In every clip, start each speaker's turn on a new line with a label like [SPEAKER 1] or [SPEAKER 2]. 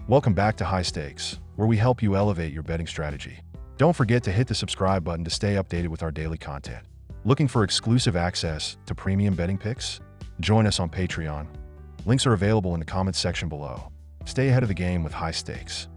[SPEAKER 1] Welcome back to High Stakes, where we help you elevate your betting strategy. Don't forget to hit the subscribe button to stay updated with our daily content. Looking for exclusive access to premium betting picks? Join us on Patreon. Links are available in the comments section below. Stay ahead of the game with High Stakes.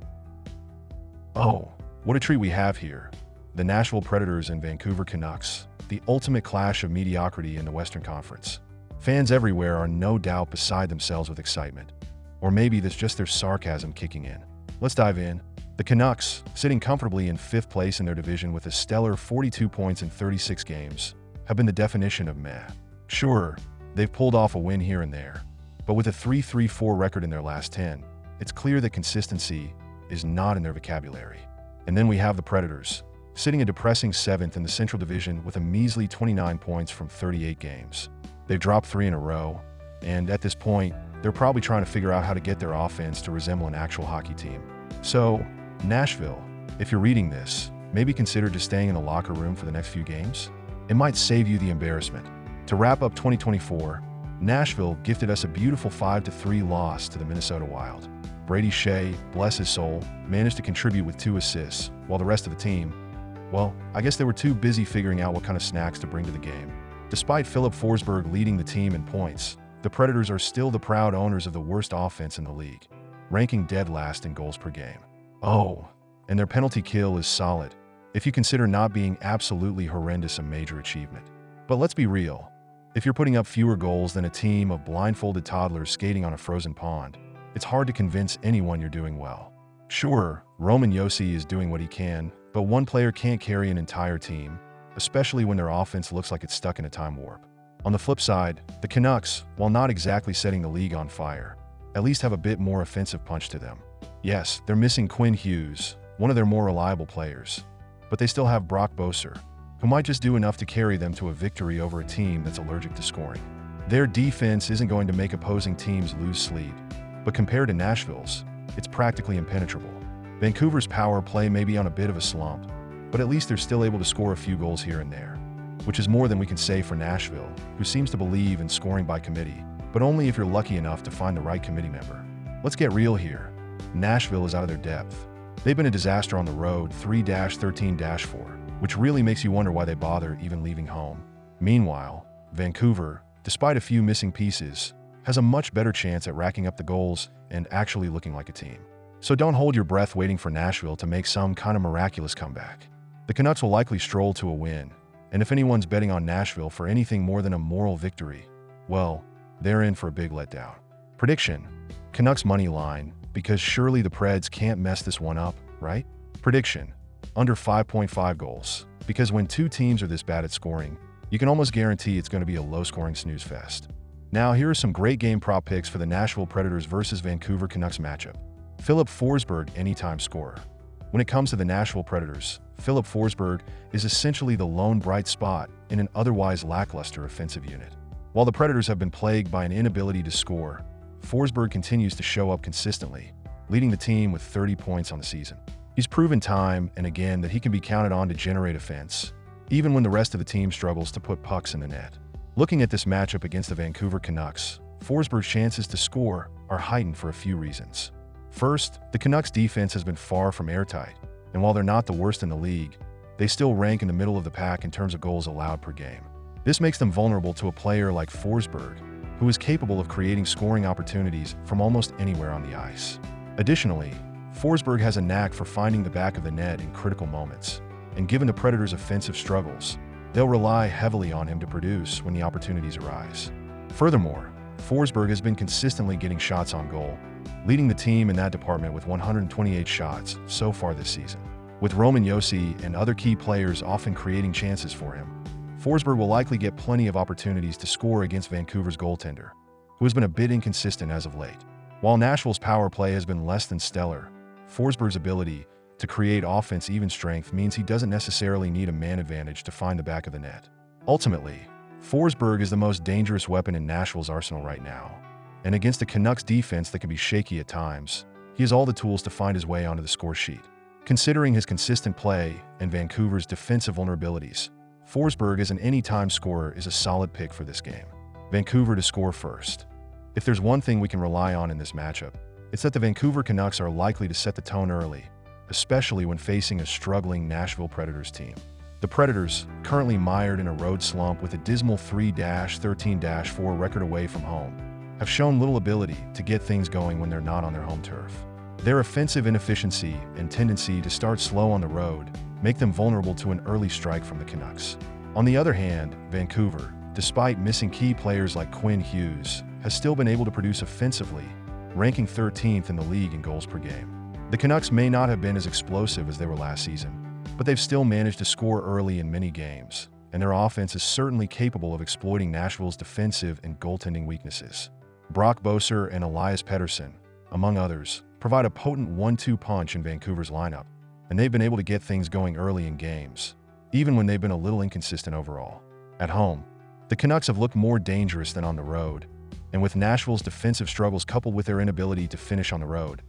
[SPEAKER 1] Oh, what a treat we have here. The Nashville Predators and Vancouver Canucks, the ultimate clash of mediocrity in the Western Conference. Fans everywhere are no doubt beside themselves with excitement. Or maybe that's just their sarcasm kicking in. Let's dive in. The Canucks, sitting comfortably in 5th place in their division with a stellar 42 points in 36 games, have been the definition of meh. Sure, they've pulled off a win here and there, but with a 3-3-4 record in their last 10, it's clear that consistency is not in their vocabulary. And then we have the Predators, sitting a depressing 7th in the Central Division with a measly 29 points from 38 games. They've dropped 3 in a row, and at this point, they're probably trying to figure out how to get their offense to resemble an actual hockey team. So, Nashville, if you're reading this, maybe consider just staying in the locker room for the next few games. It might save you the embarrassment. To wrap up 2024, Nashville gifted us a beautiful 5-3 loss to the Minnesota Wild. Brady Shea, bless his soul, managed to contribute with 2 assists, while the rest of the team, well, I guess they were too busy figuring out what kind of snacks to bring to the game. Despite Filip Forsberg leading the team in points, the Predators are still the proud owners of the worst offense in the league, ranking dead last in goals per game. Oh, and their penalty kill is solid, if you consider not being absolutely horrendous a major achievement. But let's be real, if you're putting up fewer goals than a team of blindfolded toddlers skating on a frozen pond, it's hard to convince anyone you're doing well. Sure, Roman Josi is doing what he can, but one player can't carry an entire team, especially when their offense looks like it's stuck in a time warp. On the flip side, the Canucks, while not exactly setting the league on fire, at least have a bit more offensive punch to them. Yes, they're missing Quinn Hughes, one of their more reliable players, but they still have Brock Boeser, who might just do enough to carry them to a victory over a team that's allergic to scoring. Their defense isn't going to make opposing teams lose sleep, but compared to Nashville's, it's practically impenetrable. Vancouver's power play may be on a bit of a slump, but at least they're still able to score a few goals here and there, which is more than we can say for Nashville, who seems to believe in scoring by committee, but only if you're lucky enough to find the right committee member. Let's get real here. Nashville is out of their depth. They've been a disaster on the road 3-13-4, which really makes you wonder why they bother even leaving home. Meanwhile, Vancouver, despite a few missing pieces, has a much better chance at racking up the goals and actually looking like a team. So don't hold your breath waiting for Nashville to make some kind of miraculous comeback. The Canucks will likely stroll to a win, and if anyone's betting on Nashville for anything more than a moral victory, well, they're in for a big letdown. Prediction: Canucks money line, because surely the Preds can't mess this one up, right? Prediction: under 5.5 goals, because when two teams are this bad at scoring, you can almost guarantee it's going to be a low-scoring snooze fest. Now, here are some great game prop picks for the Nashville Predators versus Vancouver Canucks matchup. Filip Forsberg, anytime scorer. When it comes to the Nashville Predators, Filip Forsberg is essentially the lone bright spot in an otherwise lackluster offensive unit. While the Predators have been plagued by an inability to score, Forsberg continues to show up consistently, leading the team with 30 points on the season. He's proven time and again that he can be counted on to generate offense, even when the rest of the team struggles to put pucks in the net. Looking at this matchup against the Vancouver Canucks, Forsberg's chances to score are heightened for a few reasons. First, the Canucks defense has been far from airtight, and while they're not the worst in the league, they still rank in the middle of the pack in terms of goals allowed per game. This makes them vulnerable to a player like Forsberg, who is capable of creating scoring opportunities from almost anywhere on the ice. Additionally, Forsberg has a knack for finding the back of the net in critical moments, and given the Predators' offensive struggles, they'll rely heavily on him to produce when the opportunities arise. Furthermore, Forsberg has been consistently getting shots on goal, leading the team in that department with 128 shots so far this season. With Roman Josi and other key players often creating chances for him, Forsberg will likely get plenty of opportunities to score against Vancouver's goaltender, who has been a bit inconsistent as of late. While Nashville's power play has been less than stellar, Forsberg's ability to create offense even strength means he doesn't necessarily need a man advantage to find the back of the net. Ultimately, Forsberg is the most dangerous weapon in Nashville's arsenal right now, and against a Canucks defense that can be shaky at times, he has all the tools to find his way onto the score sheet. Considering his consistent play and Vancouver's defensive vulnerabilities, Forsberg as an anytime scorer is a solid pick for this game. Vancouver to score first. If there's one thing we can rely on in this matchup, It's that the Vancouver Canucks are likely to set the tone early, especially when facing a struggling Nashville Predators team. The Predators, currently mired in a road slump with a dismal 3-13-4 record away from home, have shown little ability to get things going when they're not on their home turf. Their offensive inefficiency and tendency to start slow on the road make them vulnerable to an early strike from the Canucks. On the other hand, Vancouver, despite missing key players like Quinn Hughes, has still been able to produce offensively, ranking 13th in the league in goals per game. The Canucks may not have been as explosive as they were last season, but they've still managed to score early in many games, and their offense is certainly capable of exploiting Nashville's defensive and goaltending weaknesses. Brock Boeser and Elias Pettersson, among others, provide a potent 1-2 punch in Vancouver's lineup, and they've been able to get things going early in games, even when they've been a little inconsistent overall. At home, the Canucks have looked more dangerous than on the road, and with Nashville's defensive struggles coupled with their inability to finish on the road,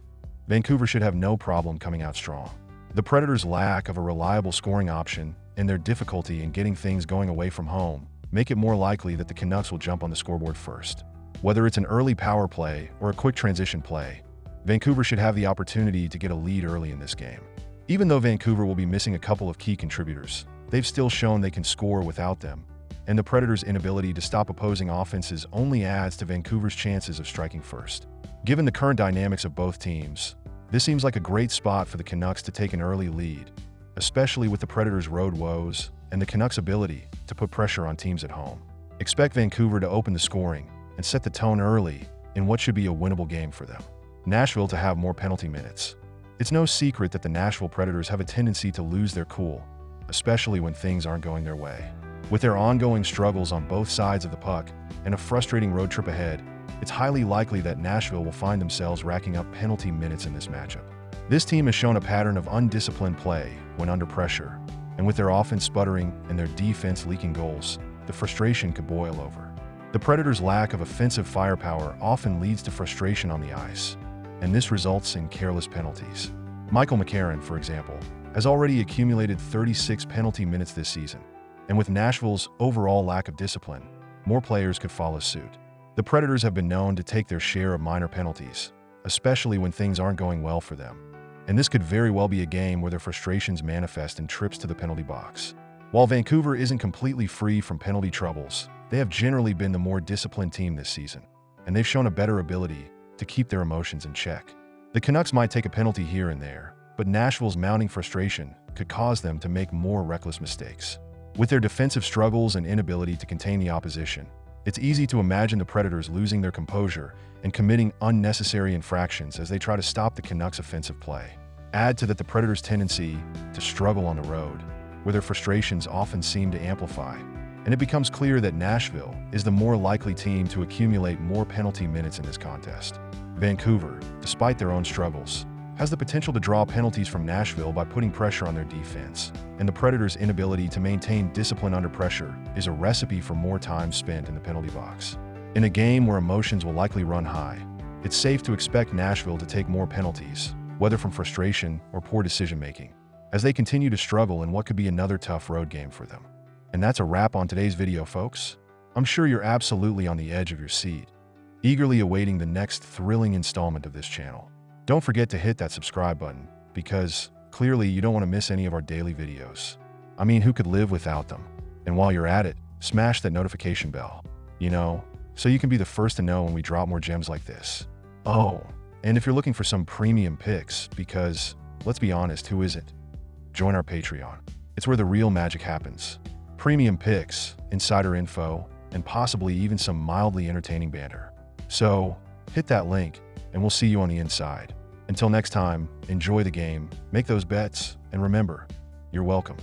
[SPEAKER 1] Vancouver should have no problem coming out strong. The Predators' lack of a reliable scoring option and their difficulty in getting things going away from home make it more likely that the Canucks will jump on the scoreboard first. Whether it's an early power play or a quick transition play, Vancouver should have the opportunity to get a lead early in this game. Even though Vancouver will be missing a couple of key contributors, they've still shown they can score without them, and the Predators' inability to stop opposing offenses only adds to Vancouver's chances of striking first. Given the current dynamics of both teams, this seems like a great spot for the Canucks to take an early lead, especially with the Predators' road woes and the Canucks' ability to put pressure on teams at home. Expect Vancouver to open the scoring and set the tone early in what should be a winnable game for them. Nashville to have more penalty minutes. It's no secret that the Nashville Predators have a tendency to lose their cool, especially when things aren't going their way. With their ongoing struggles on both sides of the puck and a frustrating road trip ahead, it's highly likely that Nashville will find themselves racking up penalty minutes in this matchup. This team has shown a pattern of undisciplined play when under pressure, and with their offense sputtering and their defense leaking goals, the frustration could boil over. The Predators' lack of offensive firepower often leads to frustration on the ice, and this results in careless penalties. Michael McCarron, for example, has already accumulated 36 penalty minutes this season, and with Nashville's overall lack of discipline, more players could follow suit. The Predators have been known to take their share of minor penalties, especially when things aren't going well for them, and this could very well be a game where their frustrations manifest in trips to the penalty box. While Vancouver isn't completely free from penalty troubles, they have generally been the more disciplined team this season, and they've shown a better ability to keep their emotions in check. The Canucks might take a penalty here and there, but Nashville's mounting frustration could cause them to make more reckless mistakes. With their defensive struggles and inability to contain the opposition, it's easy to imagine the Predators losing their composure and committing unnecessary infractions as they try to stop the Canucks' offensive play. Add to that the Predators' tendency to struggle on the road, where their frustrations often seem to amplify, and it becomes clear that Nashville is the more likely team to accumulate more penalty minutes in this contest. Vancouver, despite their own struggles, has the potential to draw penalties from Nashville by putting pressure on their defense, and the Predators' inability to maintain discipline under pressure is a recipe for more time spent in the penalty box. In a game where emotions will likely run high, it's safe to expect Nashville to take more penalties, whether from frustration or poor decision-making, as they continue to struggle in what could be another tough road game for them. And that's a wrap on today's video, folks. I'm sure you're absolutely on the edge of your seat, eagerly awaiting the next thrilling installment of this channel. Don't forget to hit that subscribe button, because clearly you don't want to miss any of our daily videos. I mean, who could live without them? And while you're at it, smash that notification bell, so you can be the first to know when we drop more gems like this. Oh, and if you're looking for some premium picks, because, let's be honest, who isn't? Join our Patreon. It's where the real magic happens. Premium picks, insider info, and possibly even some mildly entertaining banter. So, hit that link, and we'll see you on the inside. Until next time, enjoy the game, make those bets, and remember, you're welcome.